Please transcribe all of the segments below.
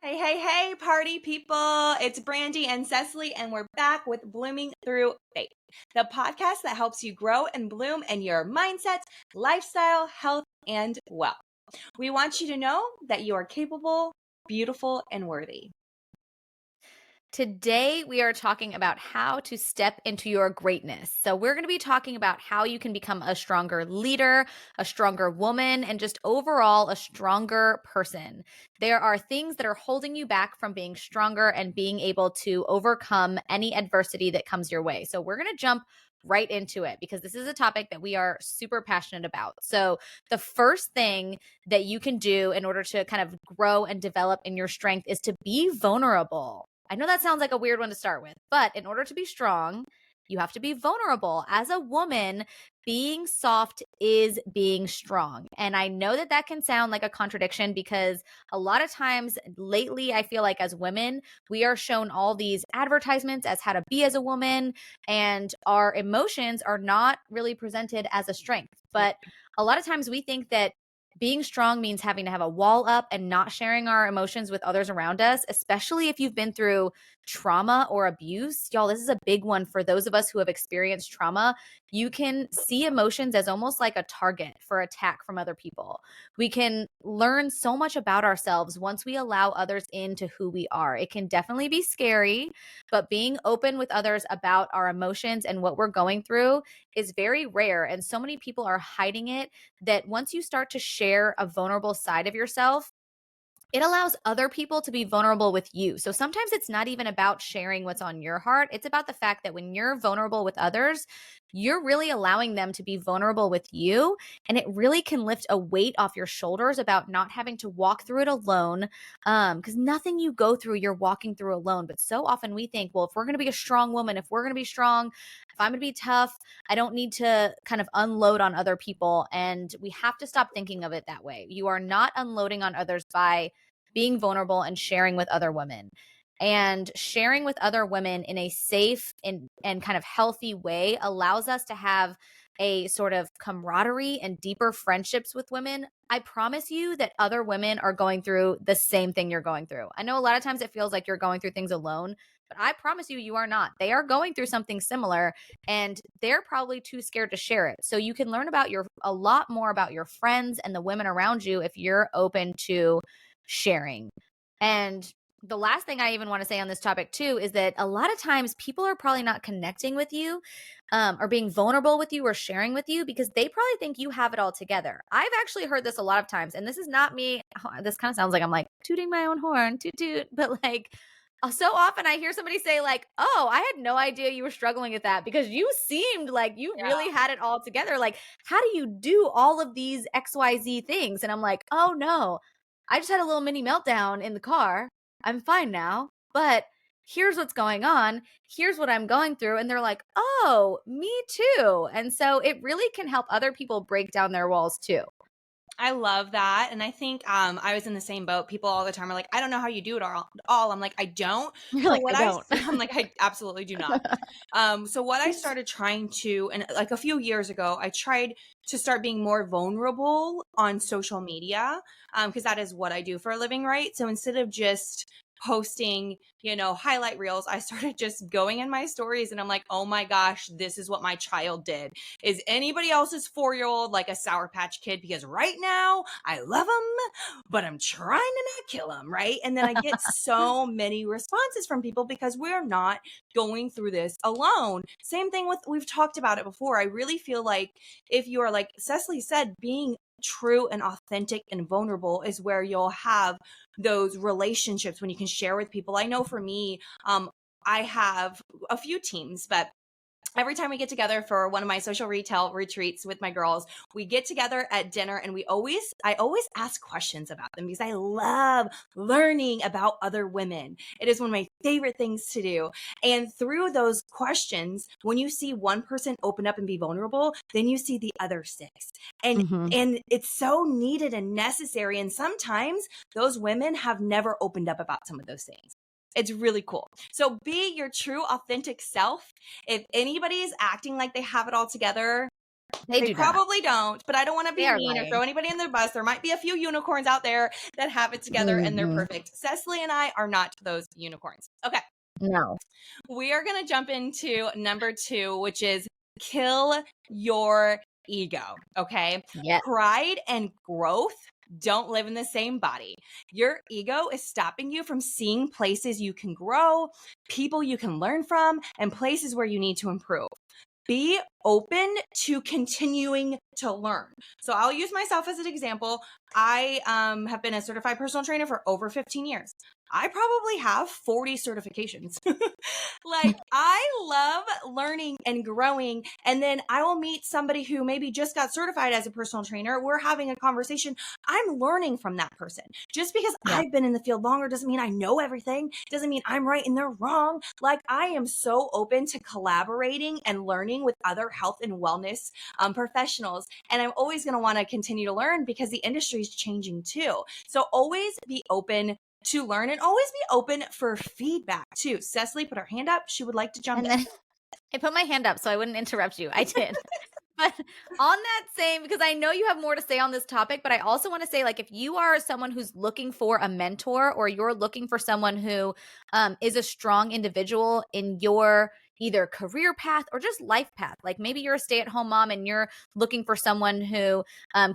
Hey, hey, hey, party people. It's Brandi and Cesley, and we're back with Blooming Through Faith, the podcast that helps you grow and bloom in your mindset, lifestyle, health, and wealth. We want you to know that you are capable, beautiful, and worthy. Today, we are talking about how to step into your greatness. So, we're going to be talking about how you can become a stronger leader, a stronger woman, and just overall a stronger person. There are things that are holding you back from being stronger and being able to overcome any adversity that comes your way. So, we're going to jump right into it because this is a topic that we are super passionate about. So, the first thing that you can do in order to kind of grow and develop in your strength is to be vulnerable. I know that sounds like a weird one to start with, but in order to be strong, you have to be vulnerable. As a woman, being soft is being strong. And I know that that can sound like a contradiction because a lot of times lately, I feel like as women, we are shown all these advertisements as how to be as a woman, and our emotions are not really presented as a strength. But a lot of times we think that being strong means having to have a wall up and not sharing our emotions with others around us, especially if you've been through trauma or abuse. Y'all, this is a big one for those of us who have experienced trauma. You can see emotions as almost like a target for attack from other people. We can learn so much about ourselves once we allow others into who we are. It can definitely be scary, but being open with others about our emotions and what we're going through is very rare. And so many people are hiding it that once you start to share a vulnerable side of yourself, it allows other people to be vulnerable with you. So sometimes it's not even about sharing what's on your heart. It's about the fact that when you're vulnerable with others, you're really allowing them to be vulnerable with you. And it really can lift a weight off your shoulders about not having to walk through it alone. Because nothing you go through, you're walking through alone. But so often we think, well, if we're going to be a strong woman, if we're going to be strong, if I'm going to be tough, I don't need to kind of unload on other people. And we have to stop thinking of it that way. You are not unloading on others by being vulnerable and sharing with other women. And sharing with other women in a safe and kind of healthy way allows us to have a sort of camaraderie and deeper friendships with women. I promise you that other women are going through the same thing you're going through. I know a lot of times it feels like you're going through things alone, but I promise you, you are not. They are going through something similar and they're probably too scared to share it. So you can learn about a lot more about your friends and the women around you if you're open to sharing. And the last thing I even want to say on this topic too is that a lot of times people are probably not connecting with you or being vulnerable with you or sharing with you because they probably think you have it all together. I've actually heard this a lot of times, and this is not me. This kind of sounds like I'm like tooting my own horn, toot toot, but like so often I hear somebody say like, "Oh, I had no idea you were struggling with that because you seemed like you really had it all together. Like, how do you do all of these XYZ things?" And I'm like, "Oh no, I just had a little mini meltdown in the car. I'm fine now, but here's what's going on. Here's what I'm going through." And they're like, "Oh, me too." And so it really can help other people break down their walls too. I love that. And I think I was in the same boat. People all the time are like, I don't know how you do it all. I'm like, I don't. You're So like, what "I don't." I'm like, I absolutely do not. So what I started trying to, and like a few years ago, I tried to start being more vulnerable on social media because that is what I do for a living, right? So instead of just posting, highlight reels, I started just going in my stories and I'm like, oh my gosh, this is what my child did. Is anybody else's 4-year-old like a Sour Patch Kid? Because right now I love him, but I'm trying to not kill him, right? And then I get so many responses from people because we're not going through this alone. Same thing with, we've talked about it before. I really feel like if you are, like Cecily said, being true and authentic and vulnerable is where you'll have those relationships when you can share with people. I know for me, I have a few teams, but every time we get together for one of my social retail retreats with my girls, we get together at dinner and I always ask questions about them because I love learning about other women. It is one of my favorite things to do. And through those questions, when you see one person open up and be vulnerable, then you see the other six. And Mhm. and it's so needed and necessary. And sometimes those women have never opened up about some of those things. It's really cool. So be your true, authentic self. If anybody is acting like they have it all together, They They do not. probably don't, but I don't want to They be are mean or lying. throw anybody in the bus. There might be a few unicorns out there that have it together and they're perfect. Cecily and I are not those unicorns. Okay. No. We are going to jump into number 2, which is kill your ego. Okay. Yes. Pride and growth don't live in the same body. Your ego is stopping you from seeing places you can grow, people you can learn from, and places where you need to improve. Be open to continuing to learn. So I'll use myself as an example. I have been a certified personal trainer for over 15 years. I probably have 40 certifications. Like, I love learning and growing. And then I will meet somebody who maybe just got certified as a personal trainer. We're having a conversation. I'm learning from that person. Just because I've been in the field longer doesn't mean I know everything. Doesn't mean I'm right and they're wrong. Like, I am so open to collaborating and learning with other health and wellness professionals. And I'm always going to want to continue to learn because the industry is changing too. So always be open to learn and always be open for feedback too. Cecily put her hand up. She would like to jump in. And then I put my hand up so I wouldn't interrupt you. I did. But on that same, because I know you have more to say on this topic, but I also want to say, like, if you are someone who's looking for a mentor or you're looking for someone who is a strong individual in your either career path or just life path, like maybe you're a stay-at-home mom and you're looking for someone who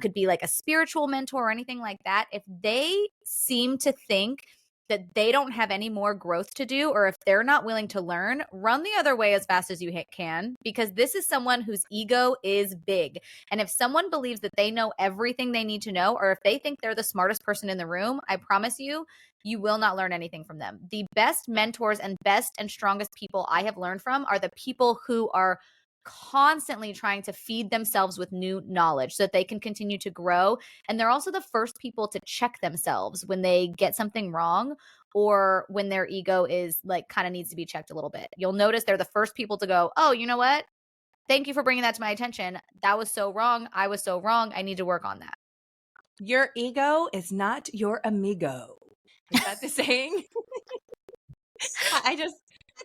could be like a spiritual mentor or anything like that, if they seem to think that they don't have any more growth to do, or if they're not willing to learn, run the other way as fast as you can, because this is someone whose ego is big. And if someone believes that they know everything they need to know, or if they think they're the smartest person in the room, I promise you, you will not learn anything from them. The best mentors and best and strongest people I have learned from are the people who are constantly trying to feed themselves with new knowledge so that they can continue to grow. And they're also the first people to check themselves when they get something wrong or when their ego is like kind of needs to be checked a little bit. You'll notice they're the first people to go, oh, you know what? Thank you for bringing that to my attention. That was so wrong. I was so wrong. I need to work on that. Your ego is not your amigo. Is that the saying?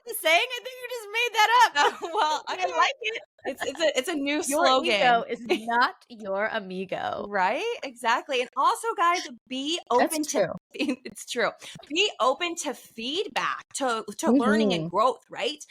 The saying? I think you just made that up. Well, I like it. It's a new Your slogan. ego is not your amigo. Right? Exactly. And also, guys, be open That's true. It's true. Be open to feedback, to learning and growth, right?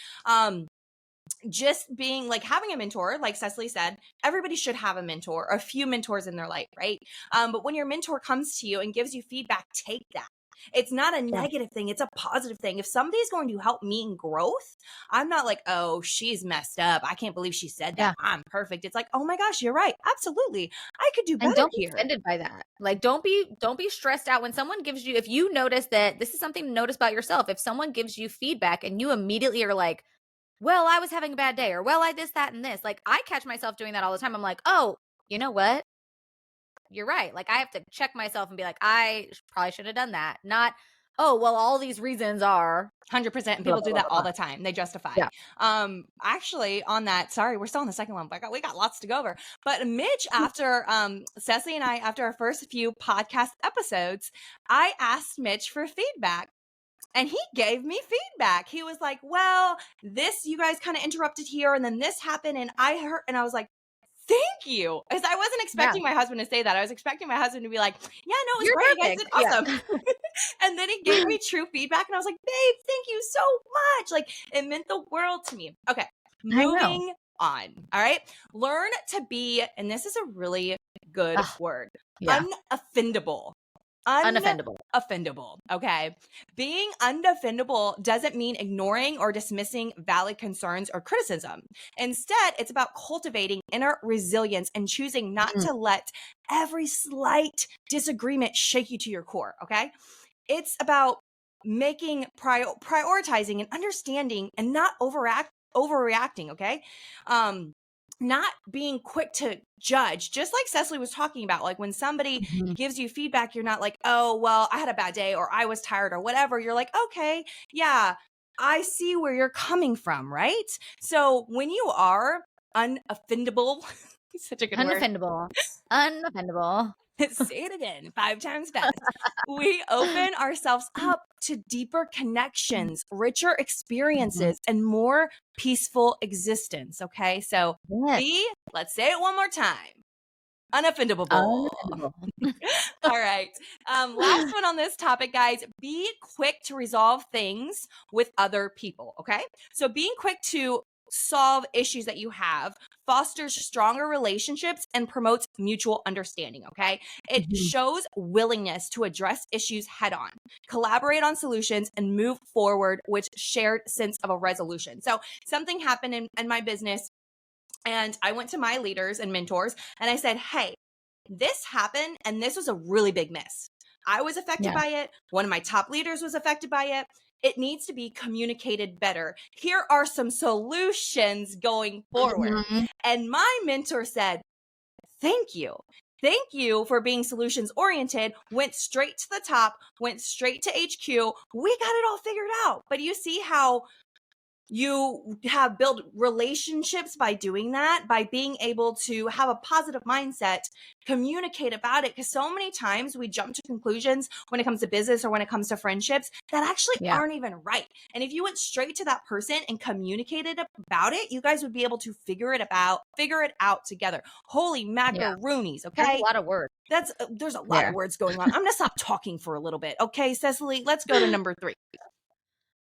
Just being like having a mentor, like Cecily said, everybody should have a mentor, a few mentors in their life, right? But when your mentor comes to you and gives you feedback, take that. It's not a negative thing. It's a positive thing. If somebody's going to help me in growth, I'm not like, oh, she's messed up. I can't believe she said that. I'm perfect. It's like, oh my gosh, you're right. Absolutely. I could do better. And don't be here. offended by that. Like, don't be stressed out when someone gives you, if you notice that this is something to notice about yourself, if someone gives you feedback and you immediately are like, well, I was having a bad day, or well, I this, that, and this. Like, I catch myself doing that all the time. I'm like, oh, you know what? You're right. Like, I have to check myself and be like, I probably should have done that. Not, oh, well, all these reasons are 100%. And people do that all the time. They justify. Actually, on that, sorry, we're still on the second one, but we got lots to go over. But Mitch, after Cecily and I, after our first few podcast episodes, I asked Mitch for feedback. And he gave me feedback. He was like, well, this, you guys kind of interrupted here, and then this happened, and I heard, and I was like, thank you. Because I wasn't expecting my husband to say that. I was expecting my husband to be like, yeah, no, it was great. You guys did awesome. And then he gave me true feedback, and I was like, babe, thank you so much. Like, it meant the world to me. Okay, moving on. All right. Learn to be, and this is a really good word, unoffendable. Unoffendable. Okay. Being unoffendable doesn't mean ignoring or dismissing valid concerns or criticism. Instead, it's about cultivating inner resilience and choosing not to let every slight disagreement shake you to your core. Okay. It's about making prioritizing and understanding and not overreacting. Okay. Not being quick to judge, just like Cecily was talking about, like when somebody gives you feedback, you're not like, oh, well, I had a bad day or I was tired or whatever. You're like, okay, yeah, I see where you're coming from, right? So when you are unoffendable, such a good word. Unoffendable. Say it again, 5 times fast. We open ourselves up to deeper connections, richer experiences, and more peaceful existence. Okay. So Yes. let's say it one more time. Unoffendable. Unoffendable. All right. Last one on this topic, guys. Be quick to resolve things with other people. Okay. So being quick to solve issues that you have fosters stronger relationships and promotes mutual understanding. Okay. It shows willingness to address issues head on, collaborate on solutions, and move forward with shared sense of a resolution. So something happened in my business, and I went to my leaders and mentors and I said, hey, this happened and this was a really big miss. I was affected by it. One of my top leaders was affected by it. It needs to be communicated better. Here are some solutions going forward. And my mentor said, thank you. Thank you for being solutions oriented, went straight to the top, went straight to HQ. We got it all figured out. But you see how you have built relationships by doing that, by being able to have a positive mindset, communicate about it. Because so many times we jump to conclusions when it comes to business or when it comes to friendships that actually aren't even right. And if you went straight to that person and communicated about it, you guys would be able to figure it out together. Holy macaroonies. Okay. There's a lot of words. There's a lot of words going on. I'm going to stop talking for a little bit. Okay, Cecily, let's go to number 3.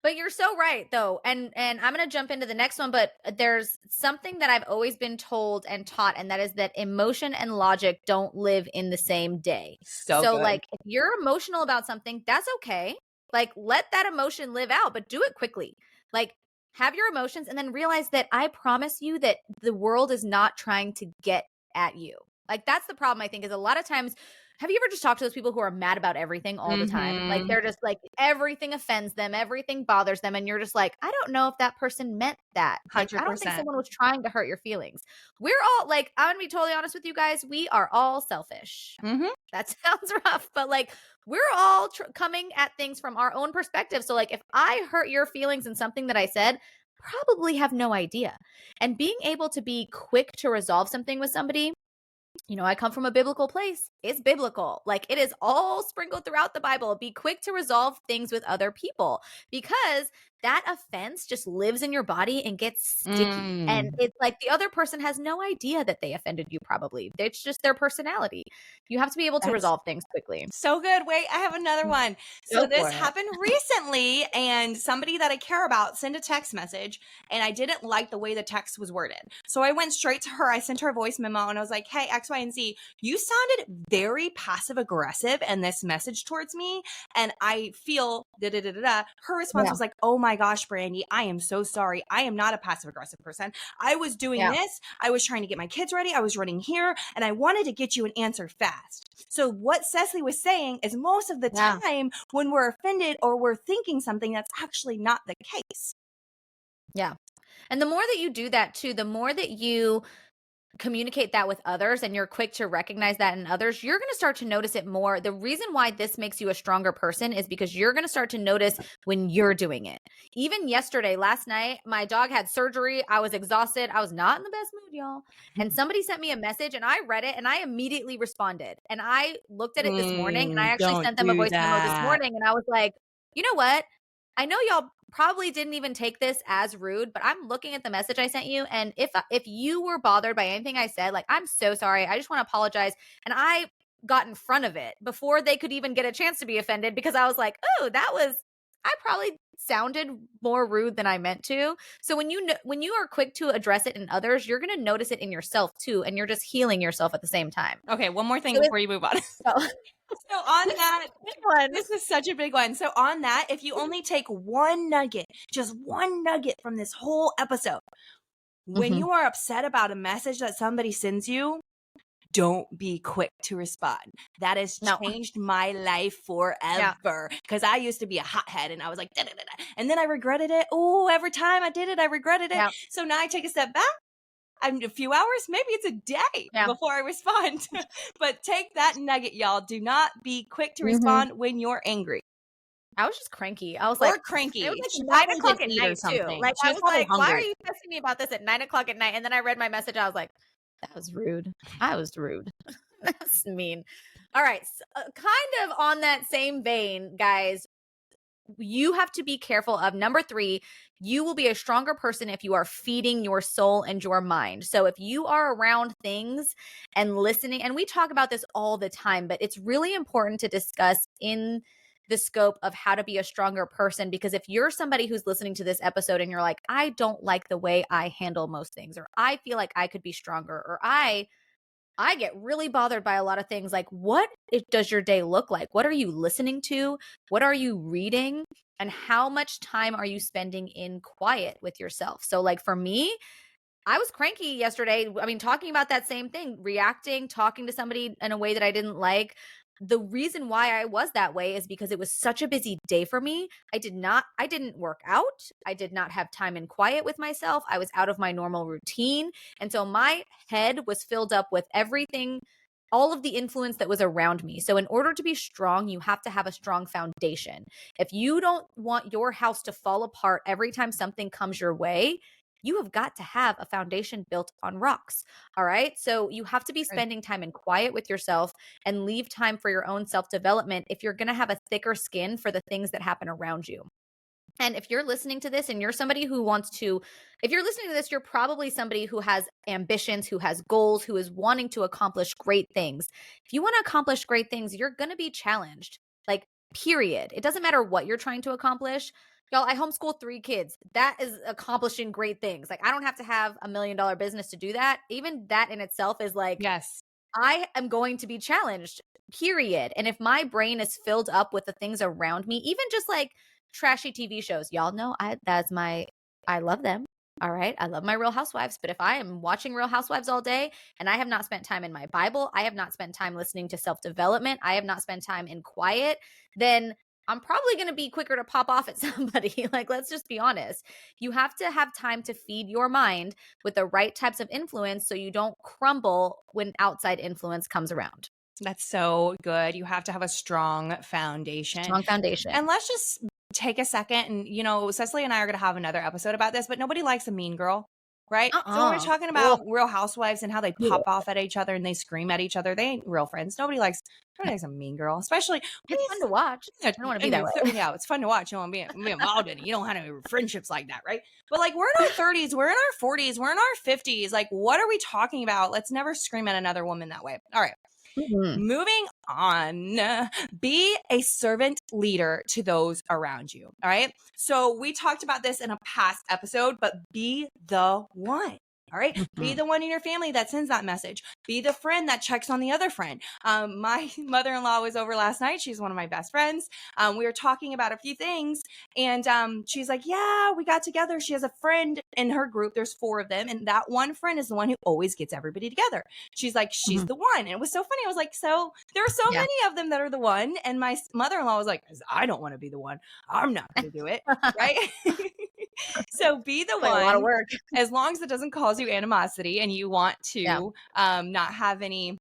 But you're so right, though. And I'm going to jump into the next one, but there's something that I've always been told and taught, and that is that emotion and logic don't live in the same day. So like, if you're emotional about something, that's okay. Like, let that emotion live out, but do it quickly. Like, have your emotions and then realize that I promise you that the world is not trying to get at you. Like, that's the problem, I think, is a lot of times. Have you ever just talked to those people who are mad about everything all the time? Like, they're just like, everything offends them, everything bothers them. And you're just like, I don't know if that person meant that. Like, 100%. I don't think someone was trying to hurt your feelings. We're all like, I'm going to be totally honest with you guys. We are all selfish. That sounds rough, but like, we're all coming at things from our own perspective. So like, if I hurt your feelings in something that I said, probably have no idea. And being able to be quick to resolve something with somebody, you know, I come from a biblical place. It's biblical. Like, it is all sprinkled throughout the Bible. Be quick to resolve things with other people, because that offense just lives in your body and gets sticky. And it's like the other person has no idea that they offended you, probably. It's just their personality. You have to be able to resolve things quickly. So good. Wait, I have another one. So this happened recently, and somebody that I care about sent a text message, and I didn't like the way the text was worded. So I went straight to her. I sent her a voice memo, and I was like, hey, X, Y, and Z, you sounded very passive aggressive in this message towards me, and I feel da-da-da-da-da. Her response was like, oh my gosh, Brandi, I am so sorry. I am not a passive aggressive person. I was doing this. I was trying to get my kids ready. I was running here, and I wanted to get you an answer fast. So what Cecily was saying is, most of the time when we're offended or we're thinking something, that's actually not the case. Yeah. And the more that you do that too, the more that you communicate that with others and you're quick to recognize that in others, you're going to start to notice it more. The reason why this makes you a stronger person is because you're going to start to notice when you're doing it. Even yesterday, last night, my dog had surgery. I was exhausted. I was not in the best mood, y'all. And somebody sent me a message and I read it and I immediately responded. And I looked at it this morning and I actually sent them a voice memo this morning and I was like, you know what? I know y'all probably didn't even take this as rude, but I'm looking at the message I sent you. And if you were bothered by anything I said, like, I'm so sorry. I just want to apologize. And I got in front of it before they could even get a chance to be offended, because I was like, oh, I probably sounded more rude than I meant to. So when you are quick to address it in others, you're going to notice it in yourself too. And you're just healing yourself at the same time. Okay. One more thing before you move on. So on that, this is such a big one. So on that, if you only take one nugget, just one nugget from this whole episode, when you are upset about a message that somebody sends you, don't be quick to respond. That has changed my life forever. Because I used to be a hothead and I was like, da, da, da, da. And then I regretted it. Oh, every time I did it, I regretted it. So now I take a step back. A few hours, maybe it's a day before I respond. But take that nugget, y'all. Do not be quick to respond when you're angry. I was just cranky. I was cranky. It was like 9 o'clock at night too. Like, I was like, why are you texting me about this at 9 o'clock at night? And then I read my message. I was like, that was rude. I was rude. That's mean. All right. So, kind of on that same vein, guys, you have to be careful of number 3. You will be a stronger person if you are feeding your soul and your mind. So if you are around things and listening, and we talk about this all the time, but it's really important to discuss in the scope of how to be a stronger person, because if you're somebody who's listening to this episode and you're like, I don't like the way I handle most things, or I feel like I could be stronger, or I get really bothered by a lot of things. Like, what does your day look like? What are you listening to? What are you reading? And how much time are you spending in quiet with yourself? So, like, for me, I was cranky yesterday. I mean, talking about that same thing, reacting, talking to somebody in a way that I didn't like. The reason why I was that way is because it was such a busy day for me. I didn't work out. I did not have time in quiet with myself. I was out of my normal routine. And so my head was filled up with everything, all of the influence that was around me. So in order to be strong, you have to have a strong foundation. If you don't want your house to fall apart every time something comes your way, you have got to have a foundation built on rocks. All right. So you have to be Right. spending time in quiet with yourself and leave time for your own self development if you're going to have a thicker skin for the things that happen around you. And if you're listening to this and you're somebody who wants to, if you're listening to this, you're probably somebody who has ambitions, who has goals, who is wanting to accomplish great things. If you want to accomplish great things, you're going to be challenged, like, period. It doesn't matter what you're trying to accomplish. Y'all, I homeschool 3 kids. That is accomplishing great things. Like, I don't have to have $1 million business to do that. Even that in itself is like, Yes. I am going to be challenged, period. And if my brain is filled up with the things around me, even just like trashy TV shows, y'all know I love them. All right. I love my Real Housewives. But if I am watching Real Housewives all day and I have not spent time in my Bible, I have not spent time listening to self development, I have not spent time in quiet, then I'm probably going to be quicker to pop off at somebody. Like, let's just be honest. You have to have time to feed your mind with the right types of influence so you don't crumble when outside influence comes around. That's so good. You have to have a strong foundation. Strong foundation. And let's just take a second and, Cecily and I are going to have another episode about this, but nobody likes a mean girl, right? So when we're talking about Real Housewives and how they pop off at each other and they scream at each other, they ain't real friends. Nobody likes a mean girl, especially It's fun to watch. I don't want to be that way. Yeah, it's fun to watch. You don't want to be involved in it. You don't have any friendships like that, right? But like, we're in our 30s, we're in our 40s, we're in our 50s. Like, what are we talking about? Let's never scream at another woman that way. All right. Moving on, be a servant leader to those around you. All right. So we talked about this in a past episode, but be the one. All right. Be the one in your family that sends that message. Be the friend that checks on the other friend. My mother-in-law was over last night. She's one of my best friends. We were talking about a few things and she's like, yeah, we got together. She has a friend in her group. There's 4 of them. And that one friend is the one who always gets everybody together. She's like, she's the one. And it was so funny. I was like, so there are so many of them that are the one. And my mother-in-law was like, I don't want to be the one. I'm not going to do it. Right. So be the one. A lot of work. As long as it doesn't cause you animosity and you want to not have any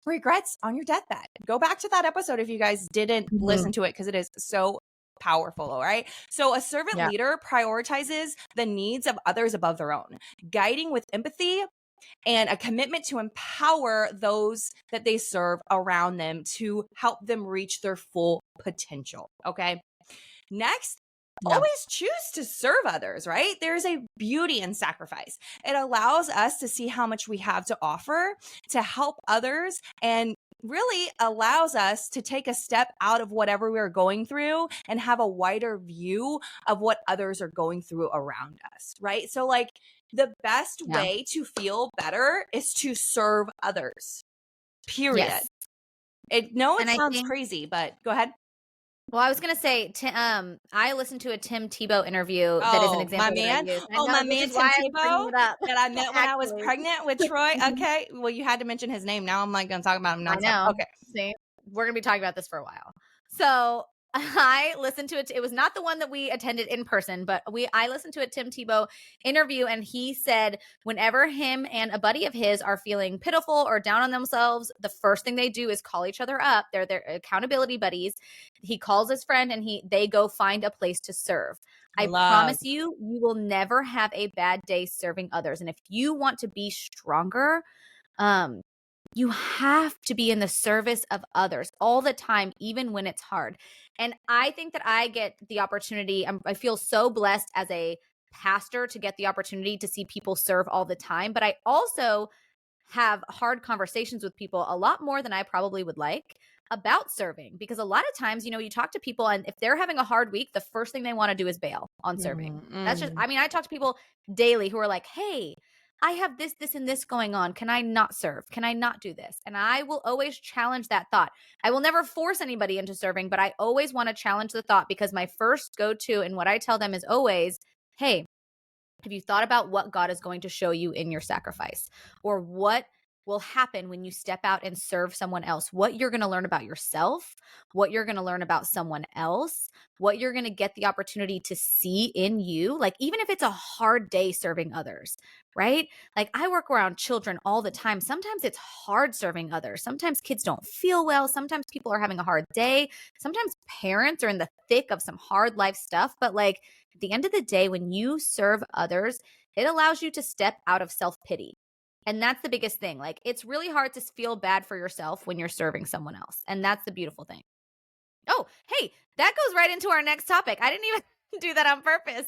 regrets on your deathbed. Go back to that episode if you guys didn't listen to it, because it is so powerful. All right. So a servant leader prioritizes the needs of others above their own, guiding with empathy and a commitment to empower those that they serve around them to help them reach their full potential. Okay. Next, always choose to serve others, right? There's a beauty in sacrifice. It allows us to see how much we have to offer to help others, and really allows us to take a step out of whatever we're going through and have a wider view of what others are going through around us, right? So like, the best way to feel better is to serve others, period. Yes. It sounds crazy, but go ahead. Well, I was going to say, I listened to a Tim Tebow interview that is an example. My man. My man Tim Tebow that I met when I was pregnant with Troy. Okay. Well, you had to mention his name. Now I'm like going to talk about him nonstop. I know. Okay. See, we're going to be talking about this for a while. So I listened to it. It was not the one that we attended in person, but I listened to a Tim Tebow interview, and he said whenever him and a buddy of his are feeling pitiful or down on themselves, the first thing they do is call each other up. They're their accountability buddies. He calls his friend and they go find a place to serve. I promise you will never have a bad day serving others. And if you want to be stronger, You have to be in the service of others all the time, even when it's hard. And I think that I get the opportunity. I feel so blessed as a pastor to get the opportunity to see people serve all the time. But I also have hard conversations with people a lot more than I probably would like about serving, because a lot of times, you talk to people and if they're having a hard week, the first thing they want to do is bail on serving. That's just, I mean, I talk to people daily who are like, hey, I have this, this, and this going on. Can I not serve? Can I not do this? And I will always challenge that thought. I will never force anybody into serving, but I always want to challenge the thought, because my first go-to and what I tell them is always, hey, have you thought about what God is going to show you in your sacrifice, or what will happen when you step out and serve someone else? What you're going to learn about yourself, what you're going to learn about someone else, what you're going to get the opportunity to see in you. Like, even if it's a hard day serving others, right? Like, I work around children all the time. Sometimes it's hard serving others. Sometimes kids don't feel well. Sometimes people are having a hard day. Sometimes parents are in the thick of some hard life stuff. But like, at the end of the day, when you serve others, it allows you to step out of self-pity. And that's the biggest thing. Like, it's really hard to feel bad for yourself when you're serving someone else. And that's the beautiful thing. Oh, hey, that goes right into our next topic. I didn't even do that on purpose.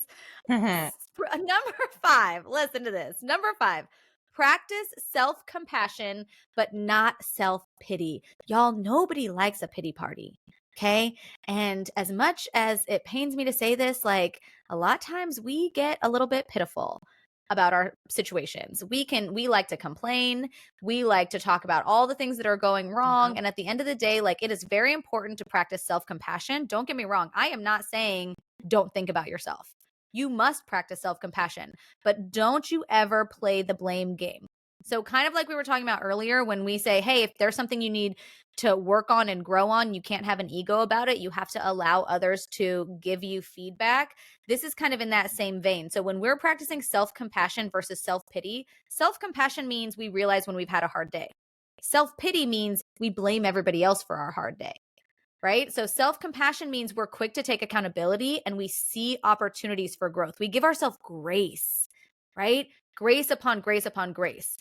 Number 5, listen to this. Number 5, practice self-compassion, but not self-pity. Y'all, nobody likes a pity party. Okay. And as much as it pains me to say this, like, a lot of times we get a little bit pitiful about our situations. We like to complain. We like to talk about all the things that are going wrong. And at the end of the day, like, it is very important to practice self-compassion. Don't get me wrong. I am not saying don't think about yourself. You must practice self-compassion, but don't you ever play the blame game. So kind of like we were talking about earlier, when we say, hey, if there's something you need to work on and grow on, you can't have an ego about it. You have to allow others to give you feedback. This is kind of in that same vein. So when we're practicing self-compassion versus self-pity, self-compassion means we realize when we've had a hard day. Self-pity means we blame everybody else for our hard day, right? So self-compassion means we're quick to take accountability and we see opportunities for growth. We give ourselves grace, right? Grace upon grace upon grace.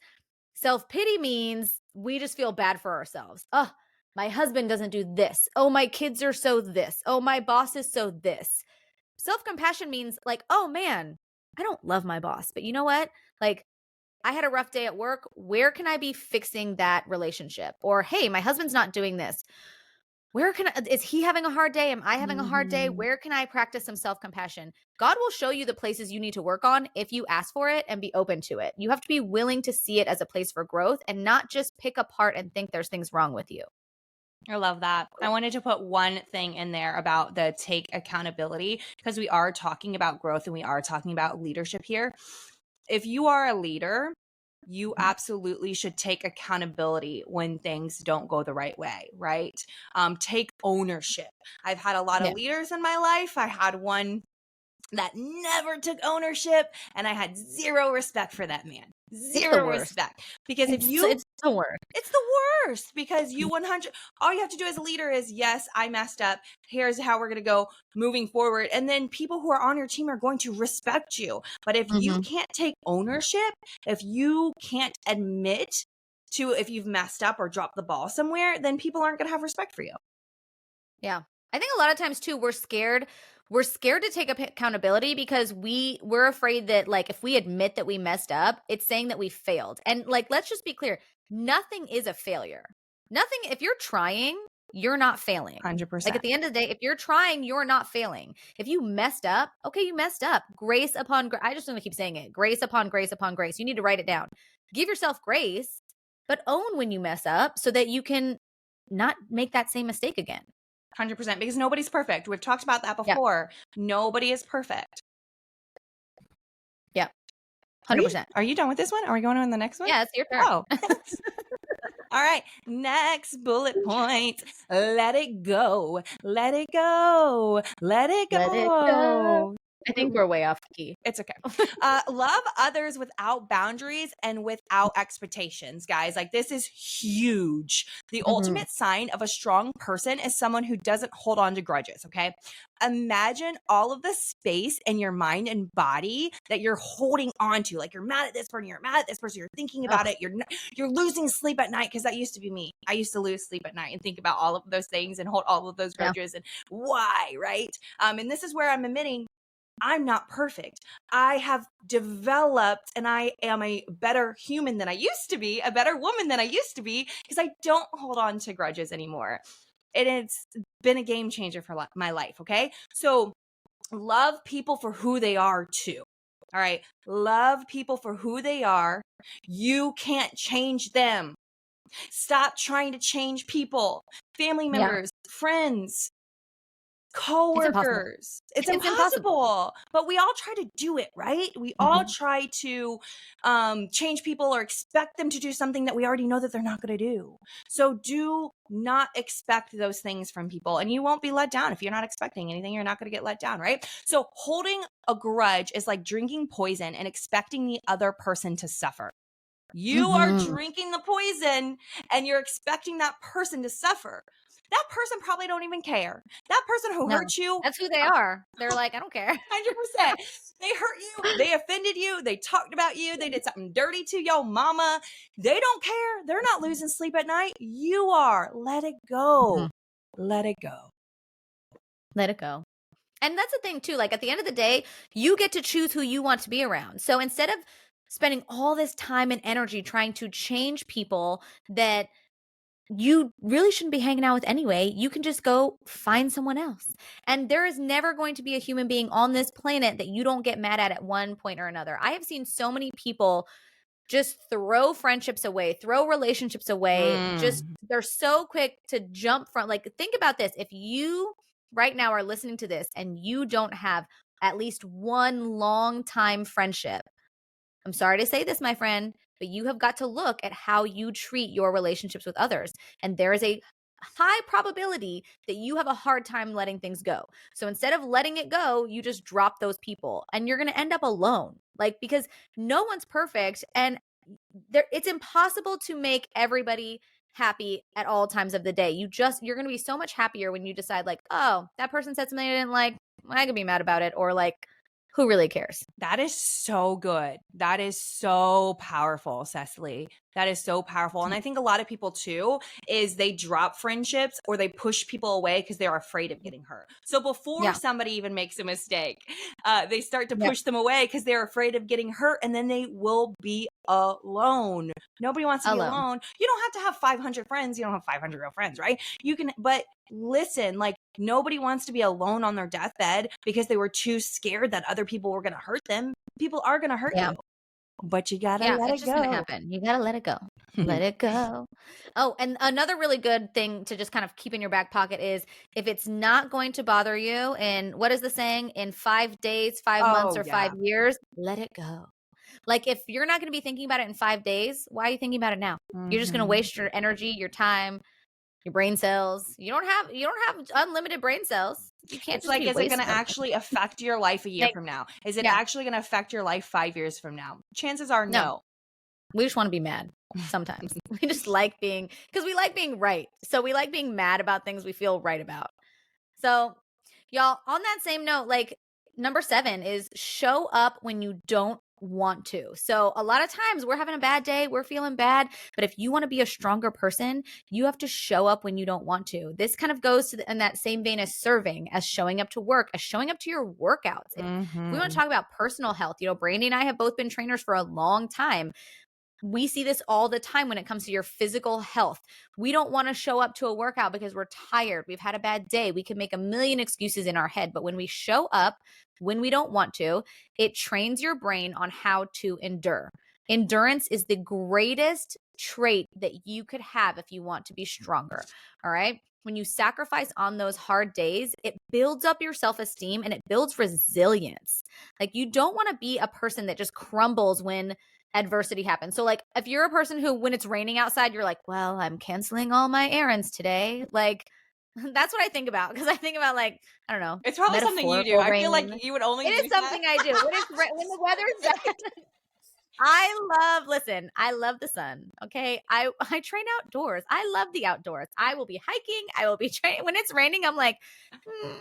Self-pity means we just feel bad for ourselves. Oh, my husband doesn't do this. Oh, my kids are so this. Oh, my boss is so this. Self-compassion means like, oh man, I don't love my boss, but you know what? Like, I had a rough day at work. Where can I be fixing that relationship? Or, hey, my husband's not doing this. Is he having a hard day? Am I having a hard day? Where can I practice some self-compassion? God will show you the places you need to work on if you ask for it and be open to it. You have to be willing to see it as a place for growth and not just pick apart and think there's things wrong with you. I love that. I wanted to put one thing in there about the take accountability, because we are talking about growth and we are talking about leadership here. If you are a leader, you absolutely should take accountability when things don't go the right way, right? Take ownership. I've had a lot of leaders in my life. I had one that never took ownership, and I had zero respect for that man. Zero respect. Because it's the worst. It's the worst, because you 100, all you have to do as a leader is, yes, I messed up. Here's how we're going to go moving forward. And then people who are on your team are going to respect you. But if you can't take ownership, if you can't admit to if you've messed up or dropped the ball somewhere, then people aren't going to have respect for you. Yeah. I think a lot of times too, we're scared to take accountability because we're afraid that, like, if we admit that we messed up, it's saying that we failed. And like, let's just be clear. Nothing is a failure. Nothing. If you're trying, you're not failing. 100%. Like, at the end of the day, if you're trying, you're not failing. If you messed up, okay, you messed up. Grace upon grace. I just want to keep saying it. Grace upon grace upon grace. You need to write it down. Give yourself grace, but own when you mess up so that you can not make that same mistake again. 100%, because nobody's perfect. We've talked about that before. Yeah. Nobody is perfect. Yeah. 100%. Are you done with this one? Are we going on the next one? Yeah, it's your turn. Oh. All right. Next bullet point. Let it go. Let it go. Let it go. Let it go. I think we're way off key. It's okay. Love others without boundaries and without expectations, guys. Like, this is huge. The ultimate sign of a strong person is someone who doesn't hold on to grudges, okay? Imagine all of the space in your mind and body that you're holding on to. Like, you're mad at this person, you're mad at this person, you're thinking about it, you're losing sleep at night, because that used to be me. I used to lose sleep at night and think about all of those things and hold all of those grudges and why, right? And this is where I'm admitting I'm not perfect. I have developed and I am a better human than I used to be, a better woman than I used to be, because I don't hold on to grudges anymore. And it's been a game changer for my life, okay? So love people for who they are too. All right. Love people for who they are. You can't change them. Stop trying to change people, family members, friends, coworkers. It's impossible. But we all try to do it, right? We all try to change people or expect them to do something that we already know that they're not going to do. So do not expect those things from people, and you won't be let down. If you're not expecting anything, you're not going to get let down, right? So holding a grudge is like drinking poison and expecting the other person to suffer. You are drinking the poison and you're expecting that person to suffer. That person probably don't even care. That person who hurt you. That's who they are. They're like, I don't care. 100%. They hurt you. They offended you. They talked about you. They did something dirty to your mama. They don't care. They're not losing sleep at night. You are. Let it go. Let it go. Let it go. And that's the thing too. Like, at the end of the day, you get to choose who you want to be around. So instead of spending all this time and energy trying to change people that you really shouldn't be hanging out with anyway, you can just go find someone else. And there is never going to be a human being on this planet that you don't get mad at one point or another. I have seen so many people just throw friendships away, throw relationships away. Just, they're so quick to jump from, like, think about this. If you right now are listening to this and you don't have at least one long time friendship, I'm sorry to say this, my friend, but you have got to look at how you treat your relationships with others. And there is a high probability that you have a hard time letting things go. So instead of letting it go, you just drop those people and you're going to end up alone. Like, because no one's perfect and it's impossible to make everybody happy at all times of the day. You're going to be so much happier when you decide, like, oh, that person said something I didn't like, I could be mad about it. Or like, who really cares? That is so good. That is so powerful, Cesley. That is so powerful. And I think a lot of people too, is they drop friendships or they push people away because they're afraid of getting hurt. So before somebody even makes a mistake, they start to push them away because they're afraid of getting hurt, and then they will be alone. Nobody wants to be alone. You don't have to have 500 friends. You don't have 500 real friends, right? You can, but listen, like, nobody wants to be alone on their deathbed because they were too scared that other people were going to hurt them. People are going to hurt you. But you gotta let it go. It's just gonna happen. You gotta let it go. Let it go. Oh, and another really good thing to just kind of keep in your back pocket is, if it's not going to bother you in, what is the saying, in 5 days, 5 months, or 5 years, let it go. Like, if you're not going to be thinking about it in 5 days, why are you thinking about it now? You're just going to waste your energy, your time, your brain cells. You don't have unlimited brain cells. You can't. It's like, is it going to actually affect your life a year from now? Is it actually going to affect your life 5 years from now? Chances are no. We just want to be mad sometimes. We just like being, because we like being right. So we like being mad about things we feel right about. So y'all, on that same note, like, number 7 is show up when you don't want to. So a lot of times we're having a bad day, we're feeling bad, but if you want to be a stronger person, you have to show up when you don't want to. This kind of goes to in that same vein as serving, as showing up to work, as showing up to your workouts. If we want to talk about personal health, you know, Brandi and I have both been trainers for a long time. We see this all the time when it comes to your physical health. We don't want to show up to a workout because we're tired. We've had a bad day. We can make a million excuses in our head. But when we show up when we don't want to, it trains your brain on how to endure. Endurance is the greatest trait that you could have if you want to be stronger. All right. When you sacrifice on those hard days, it builds up your self-esteem and it builds resilience. Like, you don't want to be a person that just crumbles when adversity happens. So like, if you're a person who, when it's raining outside, you're like, well, I'm canceling all my errands today. Like, That's what I think about, because I think about, like, I don't know, It's probably something you do. metaphorical I feel like rain. you would only It is use that. something I do. When the weather's bad. Listen, I love the sun. Okay. I train outdoors. I love the outdoors. I will be hiking. I will be training. When it's raining, I'm like, hmm,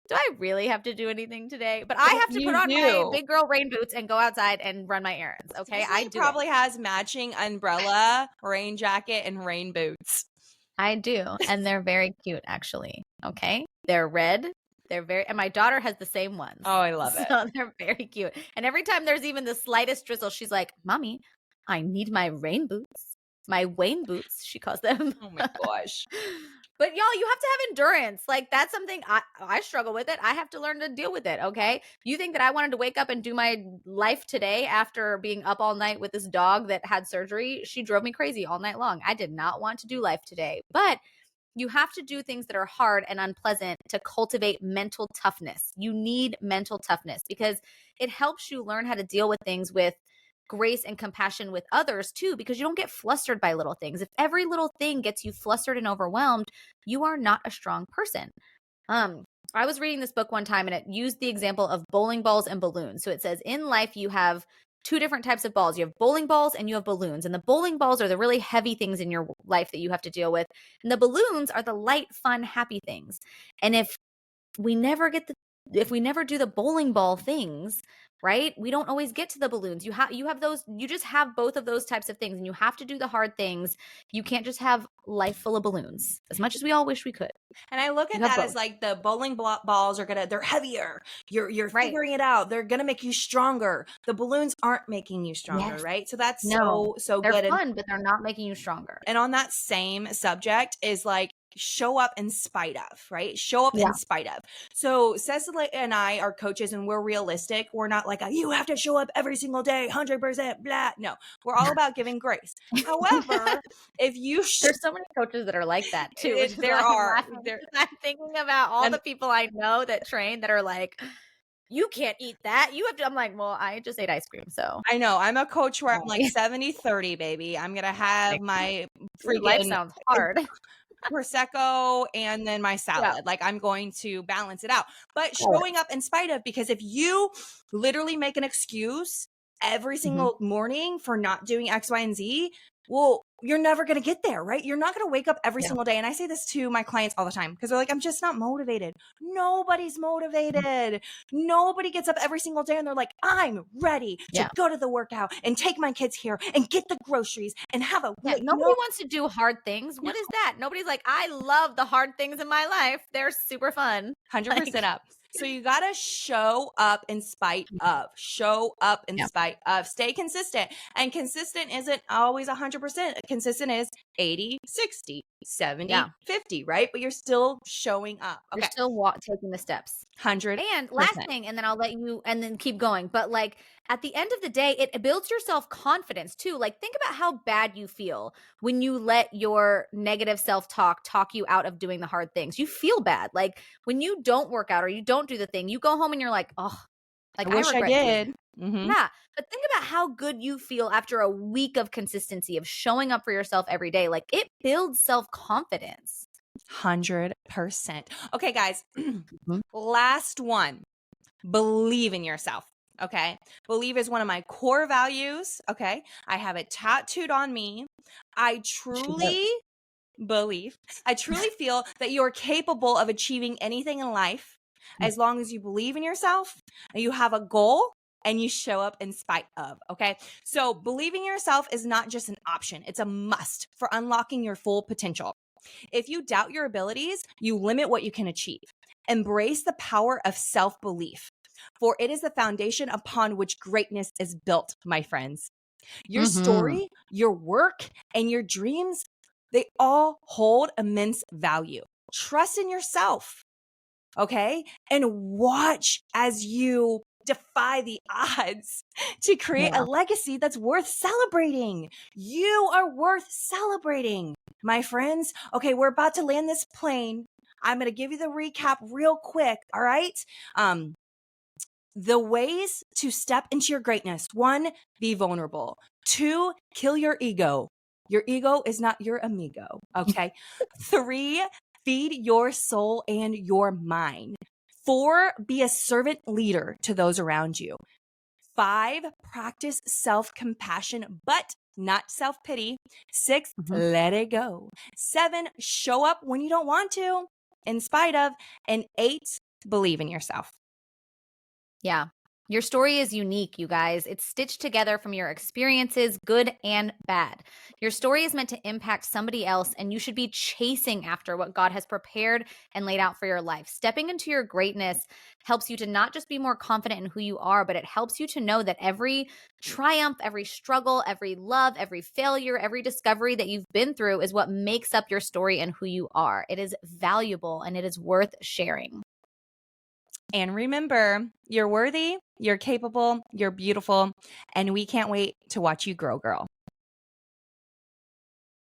do I really have to do anything today? But I But have to put you on my do. big girl rain boots and go outside and run my errands. Okay. I Cesley do it. probably has matching umbrella, rain jacket, and rain boots. I do. And they're very cute, actually. Okay. They're red. And my daughter has the same ones. Oh, I love it. So they're very cute. And every time there's even the slightest drizzle, she's like, Mommy, I need my rain boots. My Wayne boots, she calls them. Oh my gosh. But y'all, you have to have endurance. Like, that's something I struggle with it. I have to learn to deal with it. Okay. You think that I wanted to wake up and do my life today after being up all night with this dog that had surgery? She drove me crazy all night long. I did not want to do life today. But you have to do things that are hard and unpleasant to cultivate mental toughness. You need mental toughness because it helps you learn how to deal with things with grace and compassion with others too, because you don't get flustered by little things. If every little thing gets you flustered and overwhelmed, you are not a strong person. I was reading this book one time and it used the example of bowling balls and balloons. So it says in life, you have two different types of balls. You have bowling balls and you have balloons. And the bowling balls are the really heavy things in your life that you have to deal with. And the balloons are the light, fun, happy things. And if we never do the bowling ball things, right? We don't always get to the balloons. You just have both of those types of things, and you have to do the hard things. You can't just have life full of balloons, as much as we all wish we could. And I look at that as like the bowling balls they're heavier. You're Right. figuring it out. They're gonna make you stronger. The balloons aren't making you stronger, Yes. right? So that's No, so they're good. fun, but they're not making you stronger. And on that same subject is like show up in spite of, right? Show up in spite of. So Cecily and I are coaches and we're realistic. We're not like, you have to show up every single day, 100%, blah. No, we're all about giving grace. However, if you There's so many coaches that are like that too. which is there why I'm are. laughing, because I'm thinking about all the people I know that train that are like, you can't eat that. You have to. I'm like, well, I just ate ice cream. So I know. I'm a coach where I'm like 70-30, baby. I'm going to have my Your life freaking sounds hard. Prosecco and then my salad. Like I'm going to balance it out. But showing up in spite of, because if you literally make an excuse every single morning for not doing X, Y, and Z, well, you're never going to get there, right? You're not going to wake up every single day. And I say this to my clients all the time because they're like, I'm just not motivated. Nobody's motivated. Nobody gets up every single day and they're like, I'm ready to go to the workout and take my kids here and get the groceries and have a nobody wants to do hard things. What is that? Nobody's like, I love the hard things in my life. They're super fun. 100% up. So you got to show up in spite of. Show up in spite of. Stay consistent. And consistent isn't always 100%. Consistent is 80, 60, 70, 50, right? But you're still showing up. Okay. You're still taking the steps. 100. And last thing, and then I'll let you, and then keep going. But like at the end of the day, it builds your self-confidence too. Like think about how bad you feel when you let your negative self-talk talk you out of doing the hard things. You feel bad. Like when you don't work out or you don't do the thing, you go home and you're like, oh, like I wish I did. Yeah. But think about how good you feel after a week of consistency of showing up for yourself every day. Like it builds self-confidence. 100%. Okay, guys. Last one. Believe in yourself. Okay. Believe is one of my core values. Okay. I have it tattooed on me. I truly feel that you're capable of achieving anything in life as long as you believe in yourself and you have a goal and you show up in spite of. Okay. So believing in yourself is not just an option. It's a must for unlocking your full potential. If you doubt your abilities, you limit what you can achieve. Embrace the power of self-belief, for it is the foundation upon which greatness is built, my friends. Your story, your work, and your dreams, they all hold immense value. Trust in yourself, okay? And watch as you defy the odds to create a legacy that's worth celebrating. You are worth celebrating, my friends. Okay, we're about to land this plane. I'm going to give you the recap real quick, all right? The ways to step into your greatness. 1, be vulnerable. 2, kill your ego. Your ego is not your amigo, okay? 3, Feed your soul and your mind. 4, be a servant leader to those around you. 5, practice self-compassion, but not self-pity. 6, let it go. 7, show up when you don't want to, in spite of. And 8, believe in yourself. Yeah. Your story is unique, you guys. It's stitched together from your experiences, good and bad. Your story is meant to impact somebody else, and you should be chasing after what God has prepared and laid out for your life. Stepping into your greatness helps you to not just be more confident in who you are, but it helps you to know that every triumph, every struggle, every love, every failure, every discovery that you've been through is what makes up your story and who you are. It is valuable and it is worth sharing. And remember, you're worthy, you're capable, you're beautiful, and we can't wait to watch you grow, girl.